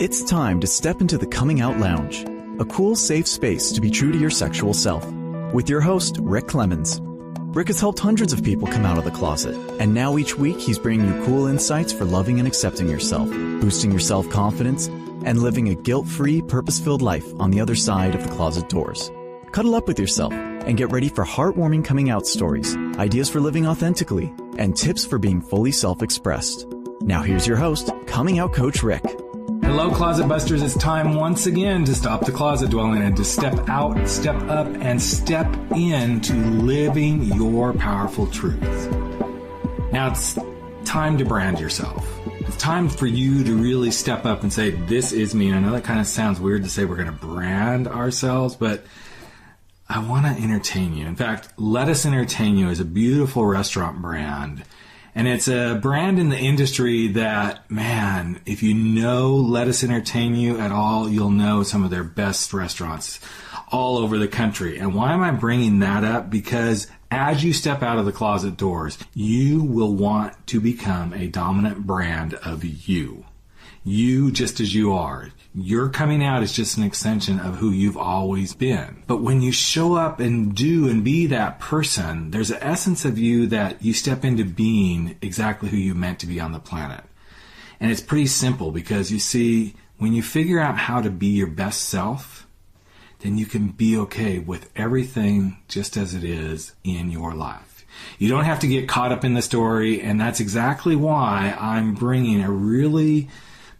It's time to step into the Coming Out Lounge, a cool, safe space to be true to your sexual self. With your host, Rick Clemens. Rick has helped hundreds of people come out of the closet, and now each week he's bringing you cool insights for loving and accepting yourself, boosting your self-confidence, and living a guilt-free, purpose-filled life on the other side of the closet doors. Cuddle up with yourself and get ready for heartwarming coming out stories, ideas for living authentically, and tips for being fully self-expressed. Now here's your host, Coming Out Coach Rick. Hello, Closet Busters. It's time once again to stop the closet dwelling and to step out, step up, and step into living your powerful truth. Now it's time to brand yourself. It's time for you to really step up and say, this is me. And I know that kind of sounds weird to say we're going to brand ourselves, but I want to entertain you. In fact, Let Us Entertain You is a beautiful restaurant brand. And it's a brand in the industry that, man, if you know Let Us Entertain You at all, you'll know some of their best restaurants all over the country. And why am I bringing that up? Because as you step out of the closet doors, you will want to become a dominant brand of you. You just as you are. Your coming out is just an extension of who you've always been. But when you show up and do and be that person, there's an essence of you that you step into being exactly who you meant to be on the planet. And it's pretty simple because you see, when you figure out how to be your best self, then you can be okay with everything just as it is in your life. You don't have to get caught up in the story, and that's exactly why I'm bringing a really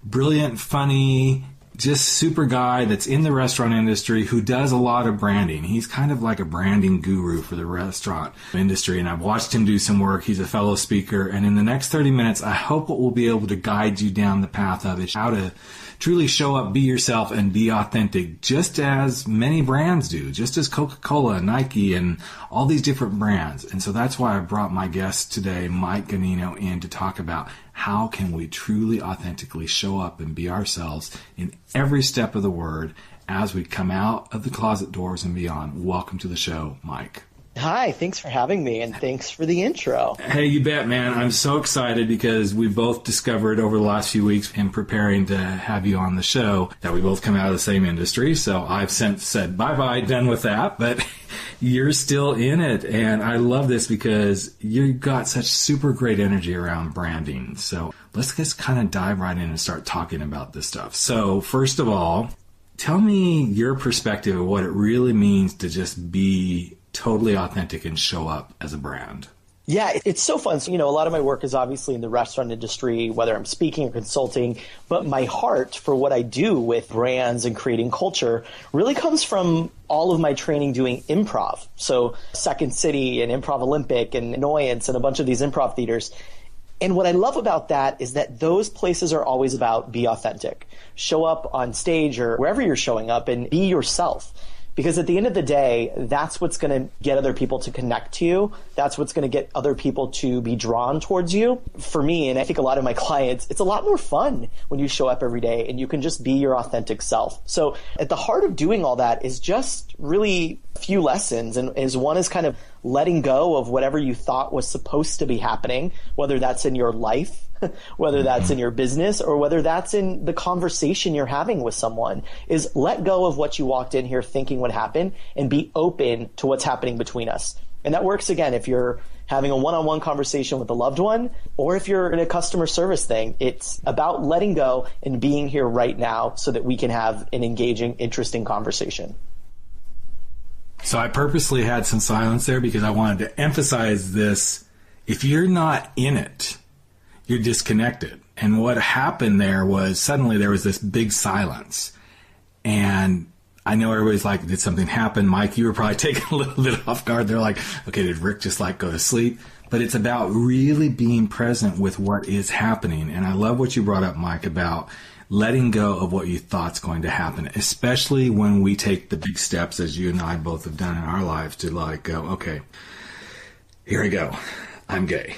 brilliant, funny, just super guy that's in the restaurant industry who does a lot of branding. He's kind of like a branding guru for the restaurant industry, and I've watched him do some work. He's a fellow speaker, and in the next 30 minutes, I hope what we'll be able to guide you down the path of is how to truly show up, be yourself, and be authentic, just as many brands do, just as Coca-Cola, Nike, and all these different brands. And so that's why I brought my guest today, Mike Ganino, in to talk about how can we truly authentically show up and be ourselves in every step of the word as we come out of the closet doors and beyond. Welcome to the show, Mike. Hi, thanks for having me, and thanks for the intro. Hey, you bet, man. I'm so excited because we both discovered over the last few weeks in preparing to have you on the show that we both come out of the same industry. So I've since said bye-bye, done with that, but you're still in it. And I love this because you've got such super great energy around branding. So let's just kind of dive right in and start talking about this stuff. So first of all, tell me your perspective of what it really means to just be totally authentic and show up as a brand. Yeah, it's so fun. So, a lot of my work is obviously in the restaurant industry, whether I'm speaking or consulting, but my heart for what I do with brands and creating culture really comes from all of my training doing improv. So Second City and Improv Olympic and Annoyance and a bunch of these improv theaters. And what I love about that is that those places are always about be authentic. Show up on stage or wherever you're showing up and be yourself. Because at the end of the day, that's what's going to get other people to connect to you. That's what's going to get other people to be drawn towards you. For me, and I think a lot of my clients, it's a lot more fun when you show up every day and you can just be your authentic self. So at the heart of doing all that is just really a few lessons. And one is kind of letting go of whatever you thought was supposed to be happening, whether that's in your life, whether that's in your business, or whether that's in the conversation you're having with someone, is let go of what you walked in here thinking would happen and be open to what's happening between us. And that works, again, if you're having a one-on-one conversation with a loved one, or if you're in a customer service thing. It's about letting go and being here right now so that we can have an engaging, interesting conversation. So I purposely had some silence there because I wanted to emphasize this. If you're not in it, you're disconnected. And what happened there was suddenly there was this big silence. And I know everybody's like, did something happen? Mike, you were probably taken a little bit off guard. They're like, okay, did Rick just go to sleep? But it's about really being present with what is happening. And I love what you brought up, Mike, about letting go of what you thought's going to happen, especially when we take the big steps, as you and I both have done in our lives, to go, okay, here I go. I'm gay.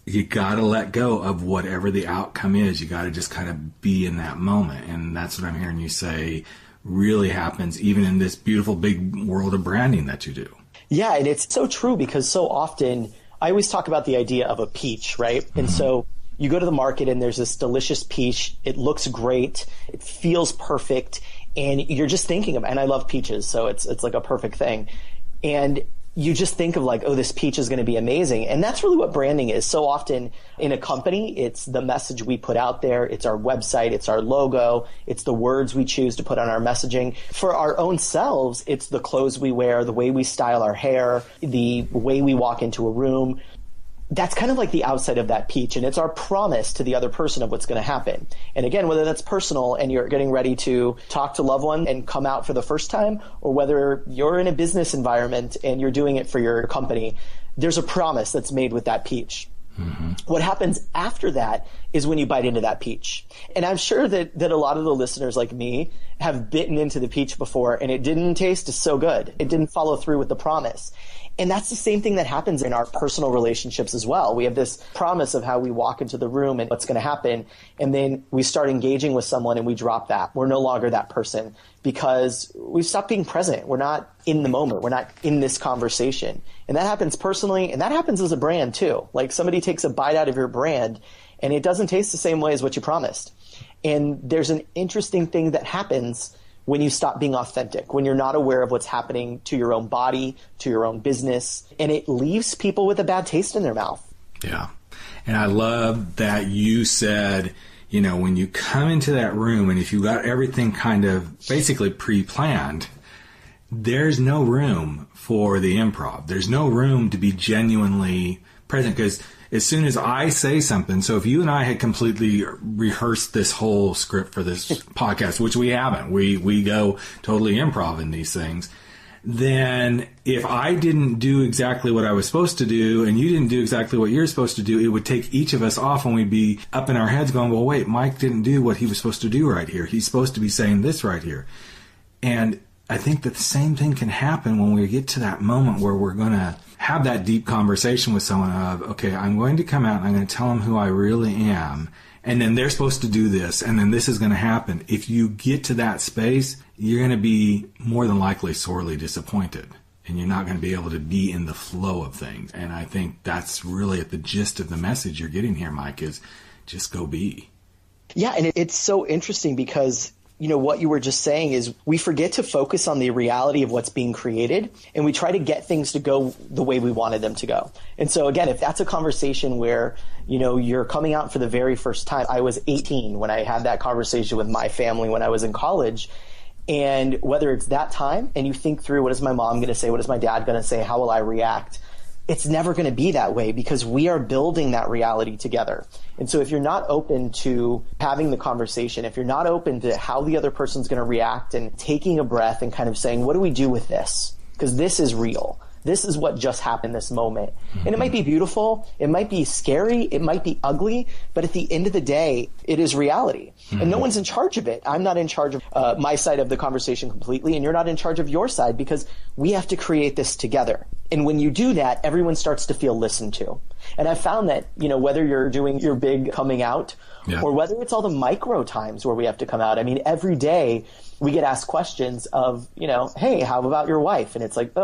You got to let go of whatever the outcome is. You got to just kind of be in that moment. And that's what I'm hearing you say really happens even in this beautiful big world of branding that you do. Yeah, and it's so true because so often I always talk about the idea of a peach, right? Mm-hmm. And so you go to the market and there's this delicious peach. It looks great. It feels perfect. And you're just thinking of, and I love peaches, so it's like a perfect thing. And you just think of like, oh, this peach is going to be amazing. And that's really what branding is. So often in a company, it's the message we put out there. It's our website. It's our logo. It's the words we choose to put on our messaging. For our own selves, it's the clothes we wear, the way we style our hair, the way we walk into a room. That's kind of like the outside of that peach, and it's our promise to the other person of what's going to happen. And again, whether that's personal and you're getting ready to talk to a loved one and come out for the first time, or whether you're in a business environment and you're doing it for your company, there's a promise that's made with that peach. Mm-hmm. What happens after that is when you bite into that peach. And I'm sure that a lot of the listeners like me have bitten into the peach before, and it didn't taste so good. It didn't follow through with the promise. And that's the same thing that happens in our personal relationships as well. We have this promise of how we walk into the room and what's going to happen. And then we start engaging with someone and we drop that. We're no longer that person because we've stopped being present. We're not in the moment. We're not in this conversation. And that happens personally. And that happens as a brand too. Like somebody takes a bite out of your brand and it doesn't taste the same way as what you promised. And there's an interesting thing that happens when you stop being authentic, when you're not aware of what's happening to your own body, to your own business, and it leaves people with a bad taste in their mouth. Yeah. And I love that you said, you know, when you come into that room and if you got everything kind of basically pre-planned, there's no room for the improv. There's no room to be genuinely present because as soon as I say something, so if you and I had completely rehearsed this whole script for this podcast, which we haven't, we go totally improv in these things, then if I didn't do exactly what I was supposed to do and you didn't do exactly what you're supposed to do, it would take each of us off and we'd be up in our heads going, well, wait, Mike didn't do what he was supposed to do right here. He's supposed to be saying this right here. And I think that the same thing can happen when we get to that moment where we're going to have that deep conversation with someone of, okay, I'm going to come out and I'm going to tell them who I really am. And then they're supposed to do this. And then this is going to happen. If you get to that space, you're going to be more than likely sorely disappointed. And you're not going to be able to be in the flow of things. And I think that's really at the gist of the message you're getting here, Mike, is just go be. Yeah. And it's so interesting because you know, what you were just saying is we forget to focus on the reality of what's being created and we try to get things to go the way we wanted them to go. And so again, if that's a conversation where, you know, you're coming out for the very first time, I was 18 when I had that conversation with my family when I was in college. And whether it's that time and you think through, what is my mom going to say? What is my dad going to say? How will I react? It's never going to be that way because we are building that reality together. And so if you're not open to having the conversation, if you're not open to how the other person's going to react and taking a breath and kind of saying, what do we do with this? Because this is real. This is what just happened this moment. Mm-hmm. And it might be beautiful. It might be scary. It might be ugly. But at the end of the day, it is reality. Mm-hmm. And no one's in charge of it. I'm not in charge of my side of the conversation completely. And you're not in charge of your side because we have to create this together. And when you do that, everyone starts to feel listened to. And I found that, you know, whether you're doing your big coming out or whether it's all the micro times where we have to come out. I mean, every day we get asked questions of, you know, hey, how about your wife? And it's like,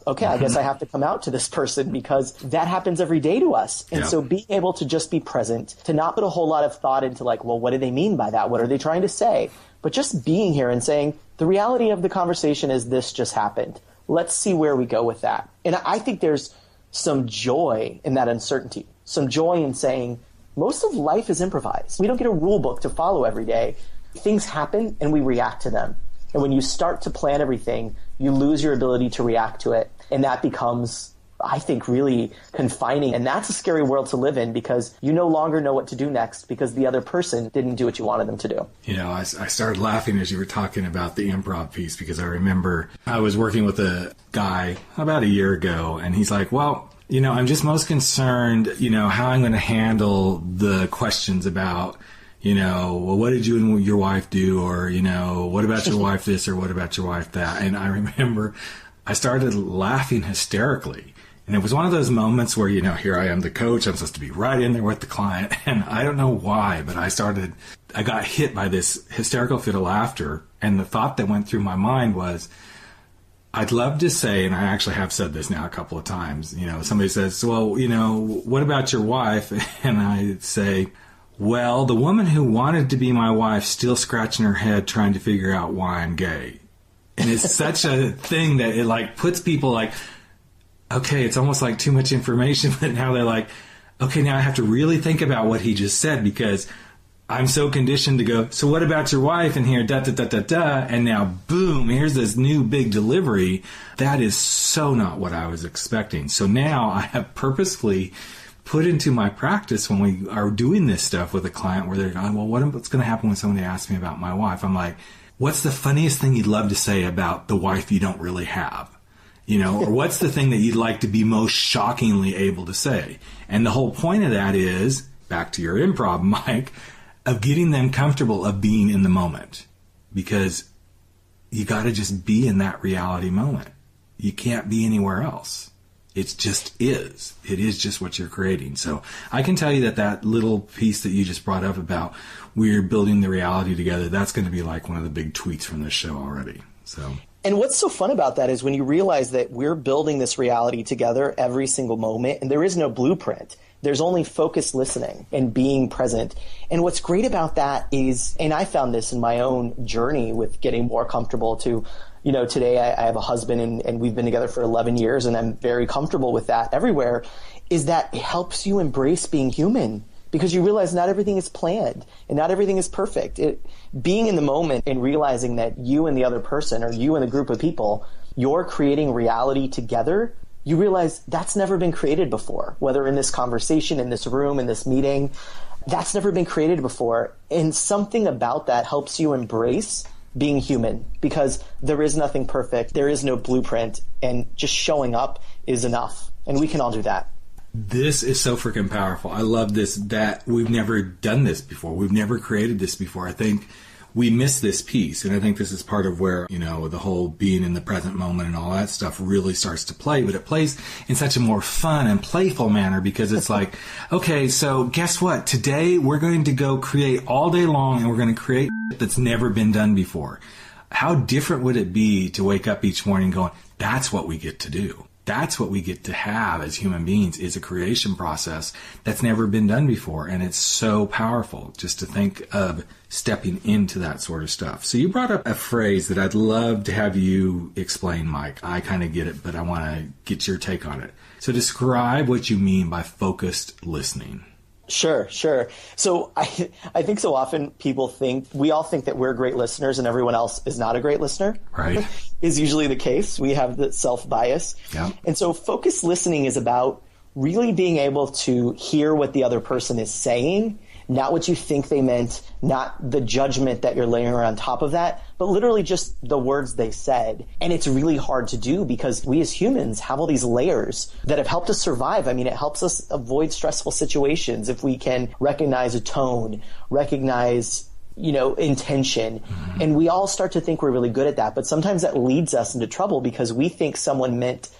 okay, I guess I have to come out to this person because that happens every day to us. And so being able to just be present, to not put a whole lot of thought into like, well, what do they mean by that? What are they trying to say? But just being here and saying, the reality of the conversation is this just happened. Let's see where we go with that. And I think there's some joy in that uncertainty, some joy in saying most of life is improvised. We don't get a rule book to follow every day. Things happen and we react to them. And when you start to plan everything, you lose your ability to react to it. And that becomes, I think, really confining. And that's a scary world to live in because you no longer know what to do next because the other person didn't do what you wanted them to do. You know, I started laughing as you were talking about the improv piece because I remember I was working with a guy about a year ago and he's like, well, you know, I'm just most concerned, you know, how I'm going to handle the questions about, you know, well, what did you and your wife do? Or, you know, what about your wife this or what about your wife that? And I remember I started laughing hysterically. And it was one of those moments where, you know, here I am, the coach. I'm supposed to be right in there with the client. And I don't know why, but I got hit by this hysterical fit of laughter. And the thought that went through my mind was, I'd love to say, and I actually have said this now a couple of times, somebody says, well, what about your wife? And I say, well, the woman who wanted to be my wife still scratching her head trying to figure out why I'm gay. And it's such a thing that it like puts people like, okay, it's almost like too much information, but now they're like, okay, now I have to really think about what he just said because I'm so conditioned to go, so what about your wife? And here, da, da, da, da, da. And now, boom, here's this new big delivery. That is so not what I was expecting. So now I have purposefully put into my practice when we are doing this stuff with a client where they're going, well, what's going to happen when somebody asks me about my wife? I'm like, what's the funniest thing you'd love to say about the wife you don't really have? Or what's the thing that you'd like to be most shockingly able to say? And the whole point of that is, back to your improv, Mike, of getting them comfortable of being in the moment, because you got to just be in that reality moment. You can't be anywhere else. It just is. It is just what you're creating. So I can tell you that little piece that you just brought up about we're building the reality together, that's going to be like one of the big tweets from this show already. So. And what's so fun about that is when you realize that we're building this reality together every single moment, and there is no blueprint. There's only focused listening and being present. And what's great about that is, and I found this in my own journey with getting more comfortable to, today I have a husband and we've been together for 11 years and I'm very comfortable with that everywhere, is that it helps you embrace being human because you realize not everything is planned and not everything is perfect. Being in the moment and realizing that you and the other person or you and a group of people, you're creating reality together, you realize that's never been created before, whether in this conversation, in this room, in this meeting, that's never been created before. And something about that helps you embrace being human because there is nothing perfect. There is no blueprint, and just showing up is enough. And we can all do that. This is so freaking powerful. I love this, that we've never done this before. We've never created this before. I think we miss this piece. And I think this is part of where, the whole being in the present moment and all that stuff really starts to play. But it plays in such a more fun and playful manner because it's like, okay, so guess what? Today we're going to go create all day long and we're going to create that's never been done before. How different would it be to wake up each morning going, that's what we get to do. That's what we get to have as human beings is a creation process that's never been done before. And it's so powerful just to think of stepping into that sort of stuff. So you brought up a phrase that I'd love to have you explain, Mike. I kind of get it, but I want to get your take on it. So describe what you mean by focused listening. Sure. So I think so often we all think that we're great listeners and everyone else is not a great listener. Right. Is usually the case. We have the self-bias. Yeah. And so focused listening is about really being able to hear what the other person is saying, not what you think they meant, not the judgment that you're laying on top of that, but literally just the words they said. And it's really hard to do because we as humans have all these layers that have helped us survive. I mean, it helps us avoid stressful situations if we can recognize a tone, recognize intention. Mm-hmm. And we all start to think we're really good at that. But sometimes that leads us into trouble because we think someone meant,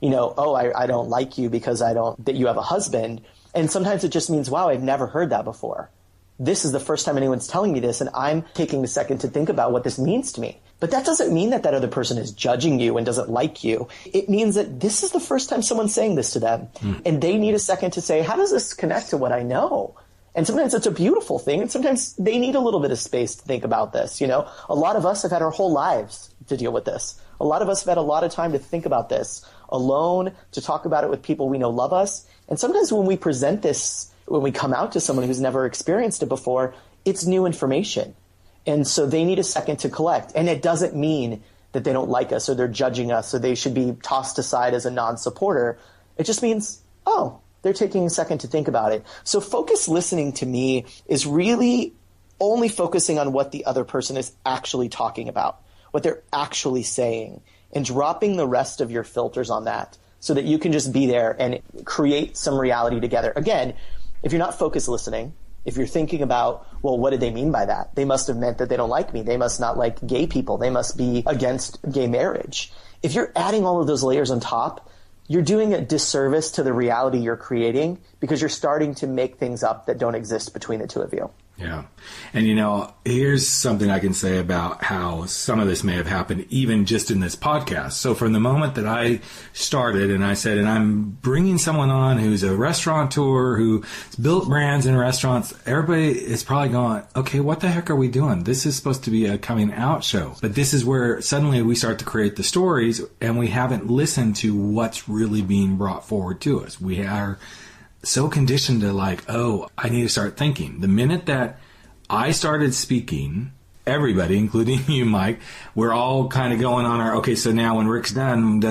I don't like you because that you have a husband. And sometimes it just means, wow, I've never heard that before. This is the first time anyone's telling me this, and I'm taking a second to think about what this means to me. But that doesn't mean that other person is judging you and doesn't like you. It means that this is the first time someone's saying this to them. And they need a second to say, how does this connect to what I know? And sometimes it's a beautiful thing, and sometimes they need a little bit of space to think about this. A lot of us have had our whole lives to deal with this. A lot of us have had a lot of time to think about this alone, to talk about it with people we know love us. And sometimes when we present this, when we come out to someone who's never experienced it before, it's new information. And so they need a second to collect. And it doesn't mean that they don't like us or they're judging us or they should be tossed aside as a non-supporter. It just means, they're taking a second to think about it. So focused listening to me is really only focusing on what the other person is actually talking about, what they're actually saying, and dropping the rest of your filters on that so that you can just be there and create some reality together. Again, if you're not focused listening, if you're thinking about, well, what did they mean by that? They must have meant that they don't like me. They must not like gay people. They must be against gay marriage. If you're adding all of those layers on top, you're doing a disservice to the reality you're creating because you're starting to make things up that don't exist between the two of you. Yeah. And, here's something I can say about how some of this may have happened even just in this podcast. So from the moment that I started and I said, and I'm bringing someone on who's a restaurateur who's built brands in restaurants, everybody is probably going, okay, what the heck are we doing? This is supposed to be a coming out show. But this is where suddenly we start to create the stories and we haven't listened to what's really being brought forward to us. We are so conditioned to I need to start thinking. The minute that I started speaking, everybody, including you, Mike, we're all kind of going on okay, so now when Rick's done,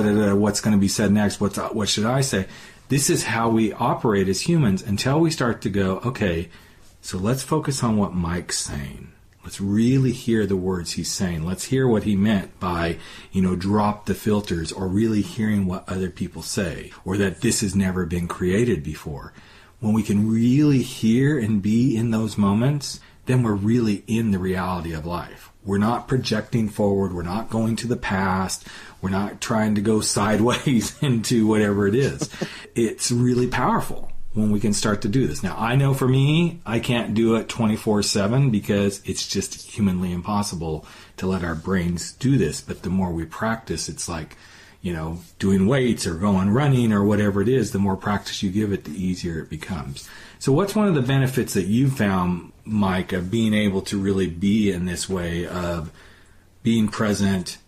what's going to be said next? What should I say? This is how we operate as humans until we start to go, okay, so let's focus on what Mike's saying. Let's really hear the words he's saying. Let's hear what he meant by, drop the filters, or really hearing what other people say, or that this has never been created before. When we can really hear and be in those moments, then we're really in the reality of life. We're not projecting forward. We're not going to the past. We're not trying to go sideways into whatever it is. It's really powerful when we can start to do this. Now, I know for me, I can't do it 24/7 because it's just humanly impossible to let our brains do this. But the more we practice, it's like, doing weights or going running or whatever it is, the more practice you give it, the easier it becomes. So what's one of the benefits that you found, Mike, of being able to really be in this way of being present,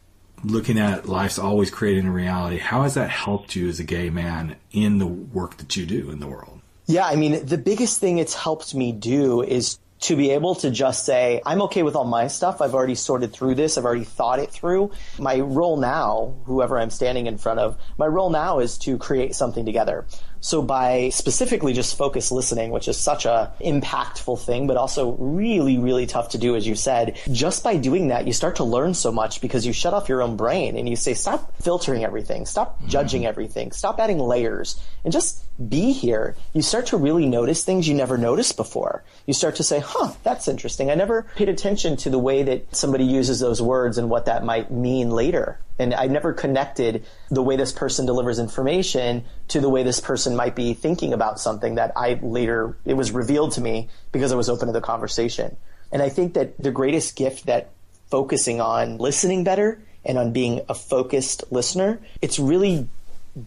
looking at life's always creating a reality? How has that helped you as a gay man in the work that you do in the world? Yeah, I mean, the biggest thing it's helped me do is to be able to just say, I'm okay with all my stuff. I've already sorted through this. I've already thought it through. My role now, whoever I'm standing in front of, my role now is to create something together. So by specifically just focus listening, which is such a impactful thing, but also really, really tough to do, as you said, just by doing that, you start to learn so much because you shut off your own brain and you say, stop filtering everything, stop judging everything, stop adding layers, and just be here. You start to really notice things you never noticed before. You start to say, that's interesting. I never paid attention to the way that somebody uses those words and what that might mean later. And I never connected the way this person delivers information to the way this person might be thinking about something that it was revealed to me because I was open to the conversation. And I think that the greatest gift that focusing on listening better and on being a focused listener, it's really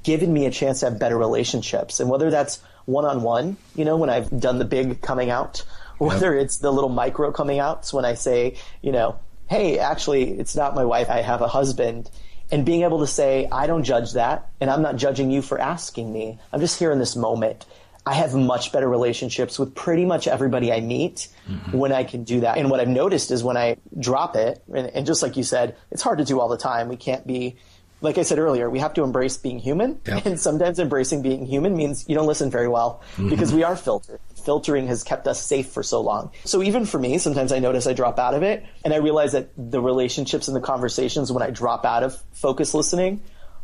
given me a chance to have better relationships. And whether that's one-on-one, when I've done the big coming out, or whether it's the little micro coming outs when I say, hey, actually, it's not my wife, I have a husband. And being able to say, I don't judge that, and I'm not judging you for asking me. I'm just here in this moment. I have much better relationships with pretty much everybody I meet when I can do that. And what I've noticed is when I drop it, and just like you said, it's hard to do all the time. We can't be, like I said earlier, we have to embrace being human. Yep. And sometimes embracing being human means you don't listen very well because we are filtered. Filtering has kept us safe for so long. So even for me, sometimes I notice I drop out of it, and I realize that the relationships and the conversations when I drop out of focus listening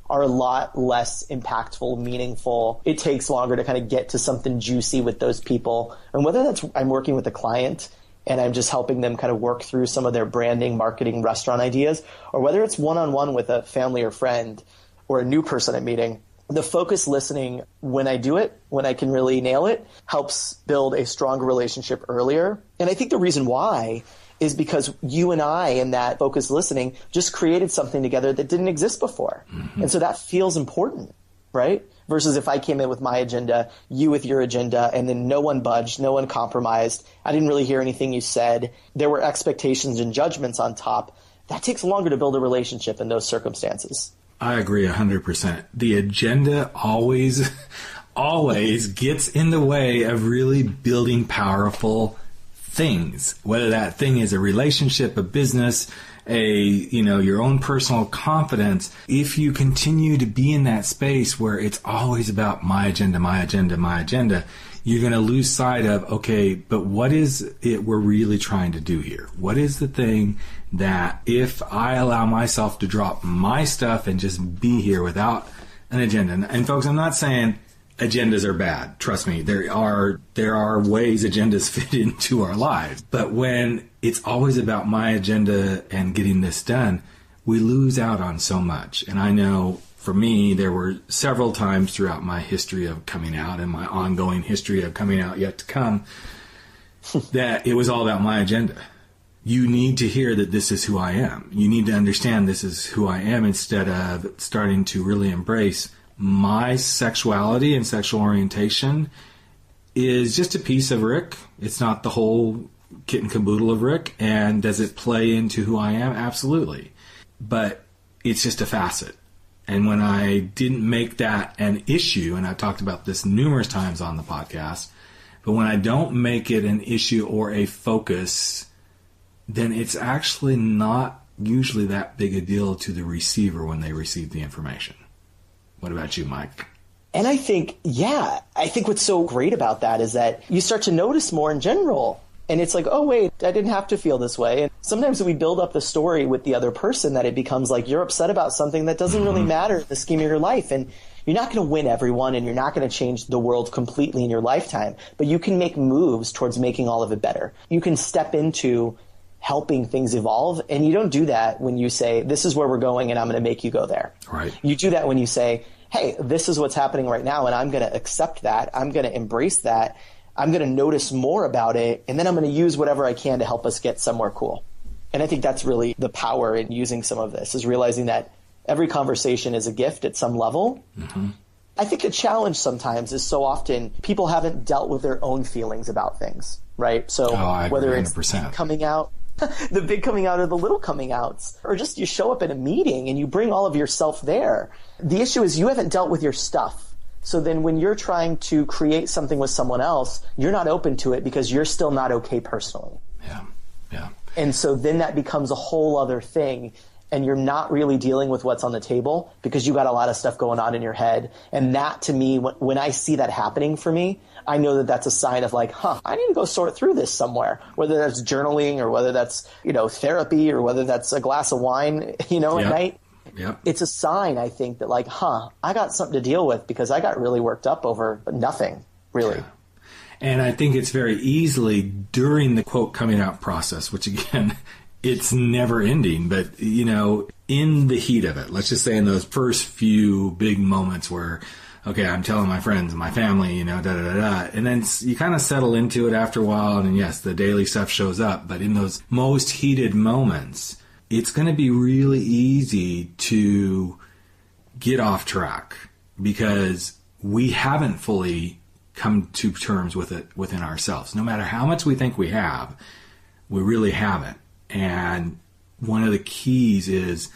are a lot less impactful, meaningful. It takes longer to kind of get to something juicy with those people. And whether that's I'm working with a client and I'm just helping them kind of work through some of their branding, marketing, restaurant ideas, or whether it's one-on-one with a family or friend or a new person I'm meeting, the focus listening, when I do it, when I can really nail it, helps build a stronger relationship earlier. And I think the reason why is because you and I in that focus listening just created something together that didn't exist before. And so that feels important, right? Versus if I came in with my agenda, you with your agenda, and then no one budged, no one compromised. I didn't really hear anything you said. There were expectations and judgments on top. That takes longer to build a relationship in those circumstances. I agree 100%. The agenda always gets in the way of really building powerful things, whether that thing is a relationship, a business, your own personal confidence. If you continue to be in that space where it's always about my agenda, my agenda, my agenda, you're going to lose sight of, okay, but what is it we're really trying to do here? What is the thing that if I allow myself to drop my stuff and just be here without an agenda? And folks, I'm not saying agendas are bad. Trust me, there are ways agendas fit into our lives. But when it's always about my agenda and getting this done, we lose out on so much. And I know for me, there were several times throughout my history of coming out and my ongoing history of coming out yet to come that it was all about my agenda. You need to hear that this is who I am. You need to understand this is who I am, instead of starting to really embrace my sexuality and sexual orientation is just a piece of Rick. It's not the whole kit and caboodle of Rick. And does it play into who I am? Absolutely. But it's just a facet. And when I didn't make that an issue, and I've talked about this numerous times on the podcast, but when I don't make it an issue or a focus, then it's actually not usually that big a deal to the receiver when they receive the information. What about you, Mike? And I think what's so great about that is that you start to notice more in general. And it's like, oh, wait, I didn't have to feel this way. And sometimes we build up the story with the other person that it becomes like you're upset about something that doesn't really matter in the scheme of your life. And you're not going to win everyone, and you're not going to change the world completely in your lifetime. But you can make moves towards making all of it better. You can step into helping things evolve. And you don't do that when you say, this is where we're going and I'm going to make you go there. Right. You do that when you say, hey, this is what's happening right now and I'm going to accept that. I'm going to embrace that. I'm going to notice more about it. And then I'm going to use whatever I can to help us get somewhere cool. And I think that's really the power in using some of this, is realizing that every conversation is a gift at some level. Mm-hmm. I think the challenge sometimes is so often people haven't dealt with their own feelings about things, right? So whether it's coming out, the big coming out or the little coming outs, or just you show up at a meeting and you bring all of yourself there. The issue is you haven't dealt with your stuff. So then when you're trying to create something with someone else, you're not open to it because you're still not okay personally. Yeah. And so then that becomes a whole other thing. And you're not really dealing with what's on the table because you got a lot of stuff going on in your head. And that, to me, when I see that happening for me, I know that that's a sign of like, I need to go sort through this somewhere, whether that's journaling or whether that's, therapy or whether that's a glass of wine, at night. Yep. It's a sign, I think, that like, I got something to deal with because I got really worked up over nothing, really. Yeah. And I think it's very easily during the quote coming out process, which again, it's never ending, but in the heat of it, let's just say in those first few big moments where, okay, I'm telling my friends and my family, and then you kind of settle into it after a while. And yes, the daily stuff shows up, but in those most heated moments, it's going to be really easy to get off track because we haven't fully come to terms with it within ourselves. No matter how much we think we have, we really haven't. And one of the keys is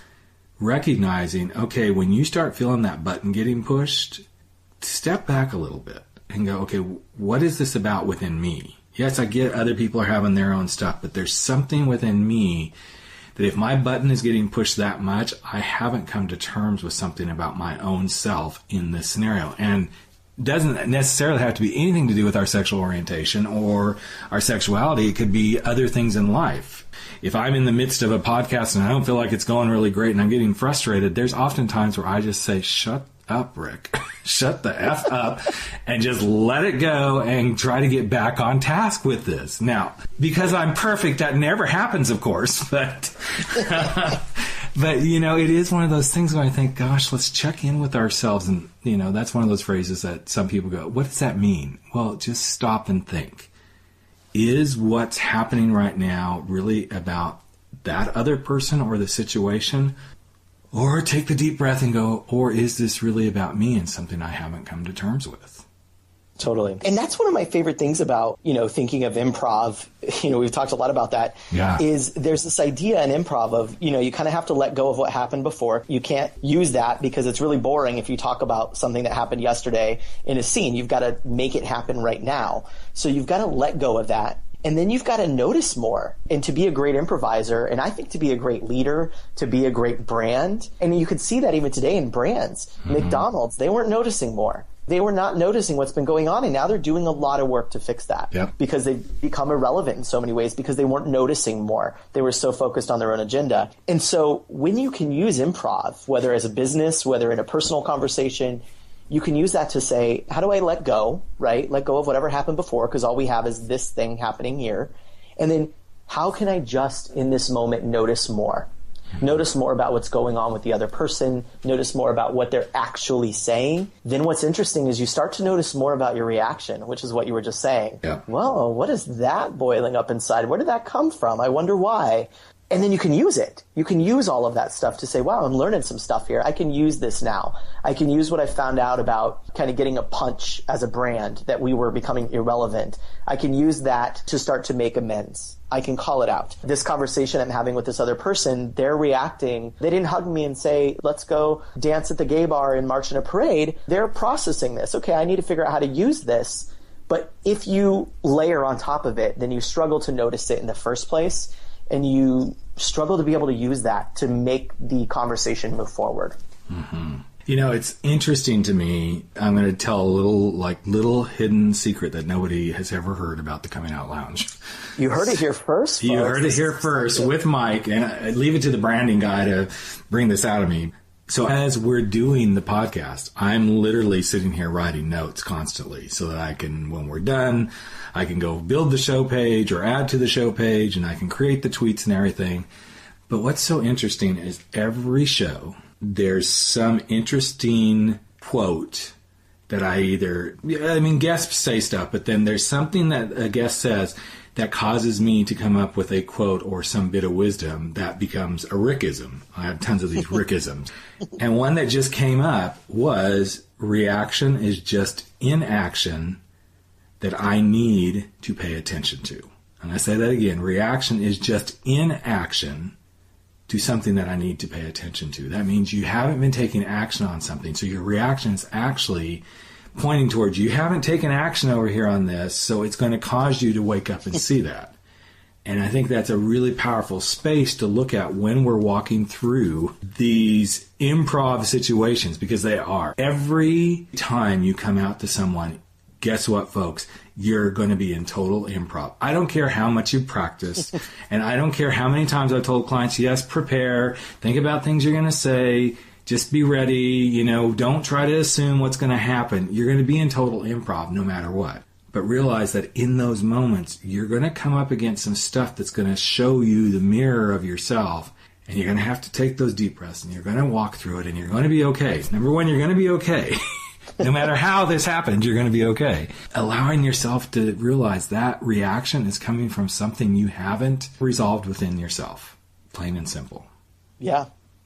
recognizing, okay, when you start feeling that button getting pushed, step back a little bit and go, okay, what is this about within me? Yes, I get other people are having their own stuff, but there's something within me that if my button is getting pushed that much, I haven't come to terms with something about my own self in this scenario. And doesn't necessarily have to be anything to do with our sexual orientation or our sexuality. It could be other things in life. If I'm in the midst of a podcast and I don't feel like it's going really great and I'm getting frustrated, there's often times where I just say, shut up, Rick. Shut the F up and just let it go and try to get back on task with this. Now, because I'm perfect, that never happens, of course, but but it is one of those things where I think, gosh, let's check in with ourselves. And, that's one of those phrases that some people go, what does that mean? Well, just stop and think. Is what's happening right now really about that other person or the situation? Or take the deep breath and go, or is this really about me and something I haven't come to terms with? Totally. And that's one of my favorite things about, thinking of improv, we've talked a lot about that, is there's this idea in improv of, you kind of have to let go of what happened before. You can't use that because it's really boring if you talk about something that happened yesterday in a scene. You've got to make it happen right now. So you've got to let go of that. And then you've got to notice more. And to be a great improviser, and I think to be a great leader, to be a great brand, and you could see that even today in brands. Mm-hmm. McDonald's, they weren't noticing more. They were not noticing what's been going on, and now they're doing a lot of work to fix that. Yep. Because they've become irrelevant in so many ways because they weren't noticing more. They were so focused on their own agenda. And so when you can use improv, whether as a business, whether in a personal conversation, you can use that to say, how do I let go, right? Let go of whatever happened before because all we have is this thing happening here. And then how can I just in this moment notice more? notice more about what's going on with the other person, notice more about what they're actually saying, then what's interesting is you start to notice more about your reaction, which is what you were just saying. Yeah. Whoa, what is that boiling up inside? Where did that come from? I wonder why. And then you can use it. You can use all of that stuff to say, wow, I'm learning some stuff here. I can use this now. I can use what I found out about kind of getting a punch as a brand that we were becoming irrelevant. I can use that to start to make amends. I can call it out. This conversation I'm having with this other person, they're reacting. They didn't hug me and say, let's go dance at the gay bar and march in a parade. They're processing this. Okay, I need to figure out how to use this. But if you layer on top of it, then you struggle to notice it in the first place. And you struggle to be able to use that to make the conversation move forward. Mm-hmm. You know, it's interesting to me. I'm going to tell a little hidden secret that nobody has ever heard about the Coming Out Lounge. You heard it here first, folks. You heard it here first with Mike, and I leave it to the branding guy to bring this out of me. So as we're doing the podcast, I'm literally sitting here writing notes constantly so that I can, when we're done, I can go build the show page or add to the show page, and I can create the tweets and everything. But what's so interesting is every show, there's some interesting quote that guests say stuff, but then there's something that a guest says that causes me to come up with a quote or some bit of wisdom that becomes a Rickism. I have tons of these Rickisms. And one that just came up was, reaction is just inaction that I need to pay attention to. And I say that again, reaction is just inaction to something that I need to pay attention to. That means you haven't been taking action on something. So your reaction is actually pointing towards you haven't taken action over here on this, so it's going to cause you to wake up and see that. And I think that's a really powerful space to look at when we're walking through these improv situations, because they are. Every time you come out to someone, guess what, folks? You're going to be in total improv. I don't care how much you've practiced, and I don't care how many times I've told clients, yes, prepare, think about things you're going to say, just be ready, don't try to assume what's going to happen. You're going to be in total improv no matter what. But realize that in those moments, you're going to come up against some stuff that's going to show you the mirror of yourself. And you're going to have to take those deep breaths, and you're going to walk through it, and you're going to be okay. Number one, you're going to be okay. No matter how this happens, you're going to be okay. Allowing yourself to realize that reaction is coming from something you haven't resolved within yourself. Plain and simple. Yeah.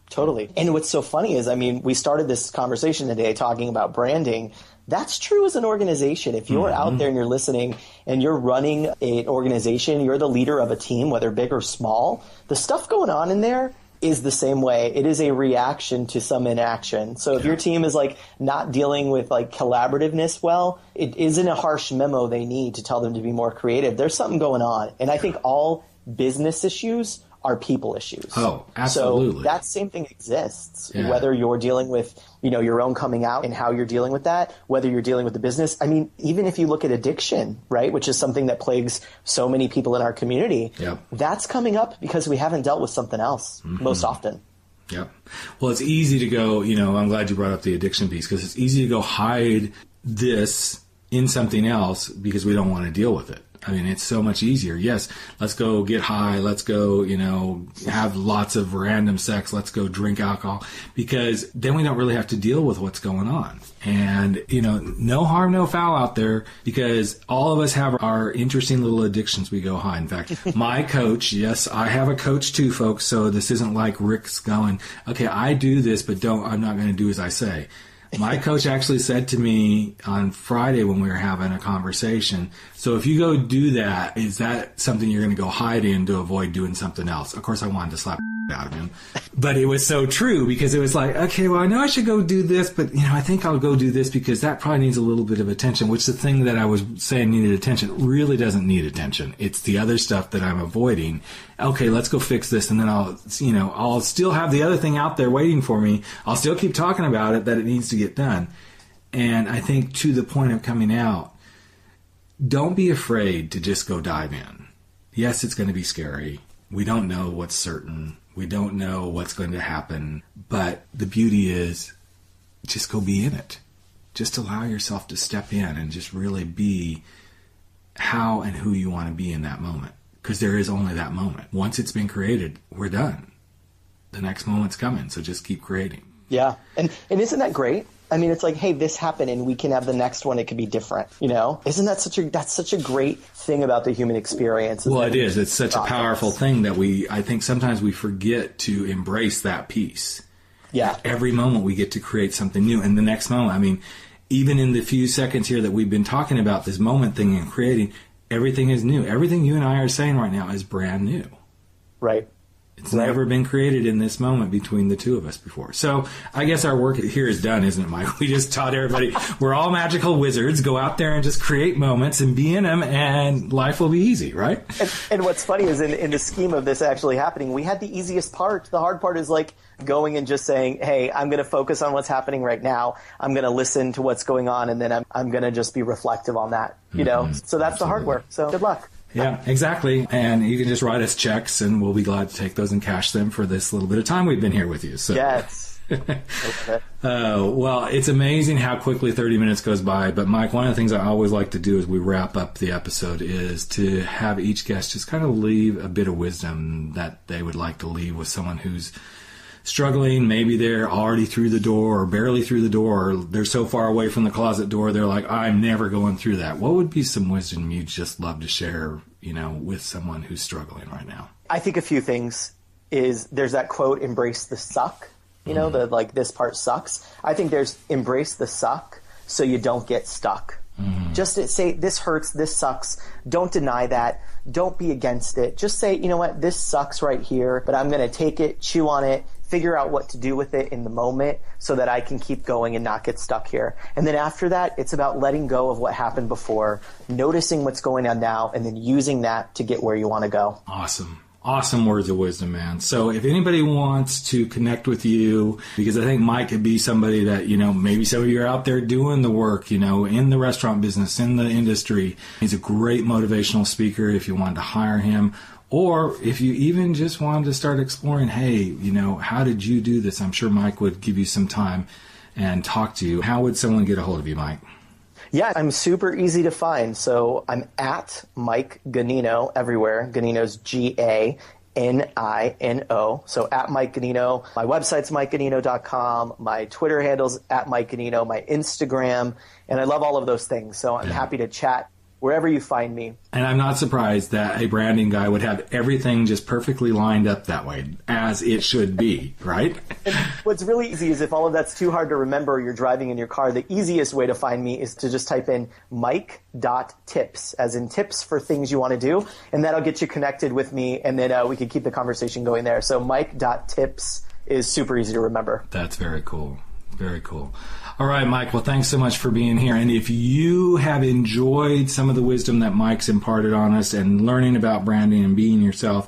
Totally. And what's so funny is, we started this conversation today talking about branding. That's true as an organization. If you're out there and you're listening and you're running an organization, you're the leader of a team, whether big or small, the stuff going on in there is the same way. It is a reaction to some inaction. So if your team is not dealing with collaborativeness well, it isn't a harsh memo they need to tell them to be more creative. There's something going on. And I think all business issues are people issues. Oh, absolutely. So that same thing exists, whether you're dealing with, your own coming out and how you're dealing with that, whether you're dealing with the business. Even if you look at addiction, right, which is something that plagues so many people in our community, that's coming up because we haven't dealt with something else most often. Yep. Well, it's easy to go, I'm glad you brought up the addiction piece, because it's easy to go hide this in something else because we don't want to deal with it. It's so much easier. Yes, let's go get high. Let's go, have lots of random sex. Let's go drink alcohol, because then we don't really have to deal with what's going on. And, no harm, no foul out there, because all of us have our interesting little addictions we go high. In fact, my coach, yes, I have a coach too, folks. So this isn't like Rick's going, okay, I do this, but I'm not going to do as I say. My coach actually said to me on Friday when we were having a conversation, so if you go do that, is that something you're going to go hide in to avoid doing something else? Of course, I wanted to slap out of him. But it was so true, because it was like, okay, well, I know I should go do this, but, I think I'll go do this because that probably needs a little bit of attention, which the thing that I was saying needed attention really doesn't need attention. It's the other stuff that I'm avoiding. Okay, let's go fix this, and then I'll still have the other thing out there waiting for me. I'll still keep talking about it, that it needs to get done. And I think to the point of coming out, don't be afraid to just go dive in. Yes, it's going to be scary. We don't know what's certain. We don't know what's going to happen. But the beauty is just go be in it. Just allow yourself to step in and just really be how and who you want to be in that moment. Because there is only that moment. Once it's been created, we're done. the next moment's coming. So just keep creating. Yeah. And isn't that great? I mean, it's like, hey, this happened and we can have the next one. It could be different, you know? Isn't that that's such a great thing about the human experience? Well, it is. It's such a powerful thing that I think sometimes we forget to embrace that piece. Yeah. At every moment we get to create something new. And the next moment, I mean, even in the few seconds here that we've been talking about this moment thing and creating, everything is new. Everything you and I are saying right now is brand new. Right. It's never been created in this moment between the two of us before. So I guess our work here is done, isn't it, Mike? We just taught everybody we're all magical wizards. Go out there and just create moments and be in them, and life will be easy, right? And what's funny is in the scheme of this actually happening, we had the easiest part. The hard part is like going and just saying, hey, I'm going to focus on what's happening right now. I'm going to listen to what's going on, and then I'm going to just be reflective on that, you know? So that's the hard work. So good luck. Yeah, exactly. And you can just write us checks, and we'll be glad to take those and cash them for this little bit of time we've been here with you. So. Yes. Okay. Well, it's amazing how quickly 30 minutes goes by. But, Mike, one of the things I always like to do as we wrap up the episode is to have each guest just kind of leave a bit of wisdom that they would like to leave with someone who's struggling. Maybe they're already through the door or barely through the door, or they're so far away from the closet door they're like, I'm never going through that. What would be some wisdom you'd just love to share, you know, with someone who's struggling right now? I think a few things is there's that quote, embrace the suck, you know, the like this part sucks. I think there's embrace the suck so you don't get stuck. Just to say this hurts, this sucks. Don't deny that. Don't be against it. Just say, you know what, this sucks right here, but I'm going to take it, chew on it, figure out what to do with it in the moment so that I can keep going and not get stuck here. And then after that, it's about letting go of what happened before, noticing what's going on now, and then using that to get where you want to go. Awesome. Awesome words of wisdom, man. So if anybody wants to connect with you, because I think Mike could be somebody that, you know, maybe some of you are out there doing the work, you know, in the restaurant business, in the industry. He's a great motivational speaker if you wanted to hire him. Or if you even just wanted to start exploring, hey, you know, how did you do this? I'm sure Mike would give you some time and talk to you. How would someone get a hold of you, Mike? Yeah, I'm super easy to find. So I'm at Mike Ganino everywhere. Ganino's Ganino. So at Mike Ganino. My website's MikeGanino.com. My Twitter handle's at Mike Ganino. My Instagram. And I love all of those things. So I'm happy to chat wherever you find me. And I'm not surprised that a branding guy would have everything just perfectly lined up that way, as it should be, right? And what's really easy is if all of that's too hard to remember, you're driving in your car, the easiest way to find me is to just type in mike.tips, as in tips for things you want to do, and that'll get you connected with me, and then we can keep the conversation going there. So mike.tips is super easy to remember. That's very cool. Very cool. All right, Mike. Well, thanks so much for being here. And if you have enjoyed some of the wisdom that Mike's imparted on us and learning about branding and being yourself,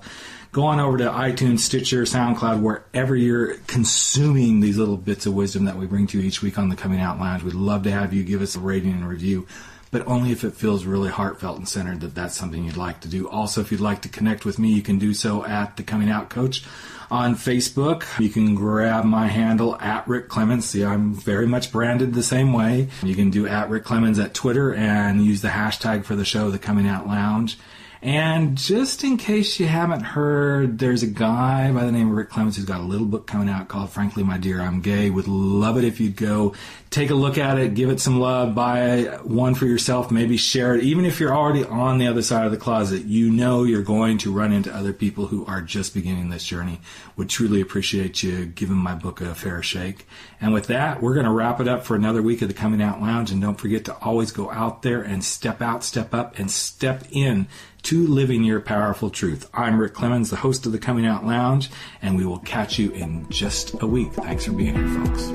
go on over to iTunes, Stitcher, SoundCloud, wherever you're consuming these little bits of wisdom that we bring to you each week on the Coming Out Lounge. We'd love to have you give us a rating and review, but only if it feels really heartfelt and centered that that's something you'd like to do. Also, if you'd like to connect with me, you can do so at The Coming Out Coach on Facebook. You can grab my handle at Rick Clemens. See, I'm very much branded the same way. You can do at Rick Clemens at Twitter and use the hashtag for the show, The Coming Out Lounge. And just in case you haven't heard, there's a guy by the name of Rick Clemens who's got a little book coming out called Frankly, My Dear, I'm Gay. Would love it if you'd go take a look at it, give it some love, buy one for yourself, maybe share it. Even if you're already on the other side of the closet, you know you're going to run into other people who are just beginning this journey. Would truly appreciate you giving my book a fair shake. And with that, we're going to wrap it up for another week of the Coming Out Lounge. And don't forget to always go out there and step out, step up, and step in to living your powerful truth. I'm Rick Clemens, the host of the Coming Out Lounge, and we will catch you in just a week. Thanks for being here, folks.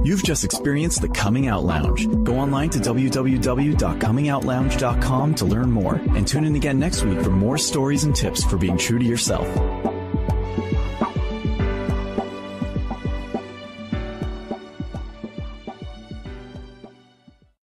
You've just experienced the Coming Out Lounge. Go online to www.comingoutlounge.com to learn more, and tune in again next week for more stories and tips for being true to yourself.